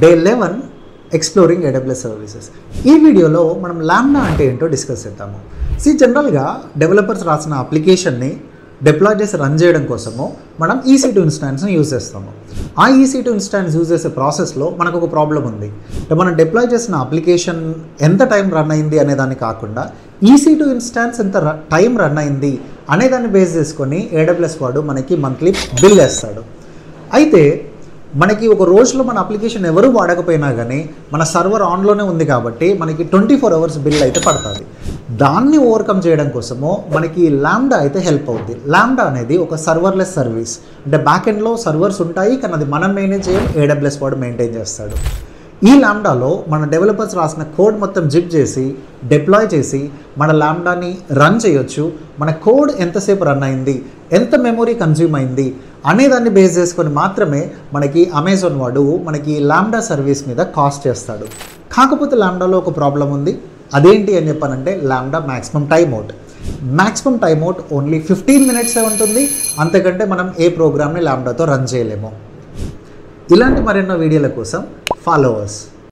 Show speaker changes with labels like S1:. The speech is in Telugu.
S1: Day 11 exploring AWS services. ఈ వీడియోలో మనం లాంబ్డా అంటే ఏంటో డిస్కస్ చేద్దాము. జనరల్గా డెవలపర్స్ రాసిన అప్లికేషన్ని డిప్లాయ్ చేసి రన్ చేయడం కోసము మనం EC2 ఇన్స్టాన్స్ని యూజ్ చేస్తాము. ఆ EC2 ఇన్స్టాన్స్ యూజ్ చేసే ప్రాసెస్లో మనకు ఒక ప్రాబ్లం ఉంది. అంటే మనం డిప్లాయ్ చేసిన అప్లికేషన్ ఎంత టైం రన్ అయింది అనే దాన్ని కాకుండా EC2 ఇన్స్టాన్స్ ఎంత టైం రన్ అయింది అనేదాన్ని బేస్ చేసుకొని AWS వాడు మనకి మంత్లీ బిల్ వేస్తాడు. అయితే మనకి ఒక రోజులో మన అప్లికేషన్ ఎవరు వాడకపోయినా కానీ మన సర్వర్ ఆన్లోనే ఉంది కాబట్టి మనకి 24 అవర్స్ బిల్ అయితే పడుతుంది. దాన్ని ఓవర్కమ్ చేయడం కోసము మనకి లాంబ్డా అయితే హెల్ప్ అవుతుంది. లాంబ్డా అనేది ఒక సర్వర్లెస్ సర్వీస్. అంటే బ్యాక్ ఎండ్లో సర్వర్స్ ఉంటాయి, కానీ అది మనం మేనేజ్ చేయాలి, AWS వాడు మెయింటైన్ చేస్తాడు. ఈ లాంబ్డాలో మన డెవలపర్స్ రాసిన కోడ్ మొత్తం జిప్ చేసి డిప్లాయ్ చేసి మన లాంబ్డాని రన్ చేయొచ్చు. మన కోడ్ ఎంతసేపు రన్ అయింది, ఎంత మెమొరీ కన్జ్యూమ్ అయింది అనేదాన్ని బేస్ చేసుకొని మాత్రమే మనకి అమెజాన్ వాడు మనకి లాంబ్డా సర్వీస్ మీద కాస్ట్ చేస్తాడు. కాకపోతే లాంబ్డాలో ఒక ప్రాబ్లం ఉంది. అదేంటి అని చెప్పానంటే lambda maximum timeout. Maximum timeout only 15 మినిట్సే ఉంటుంది. అంతకంటే మనం ఏ ప్రోగ్రామ్ని లాంబ్డాతో రన్ చేయలేము. ఇలాంటి మరెన్నో వీడియోల కోసం ఫాలో అవర్స్.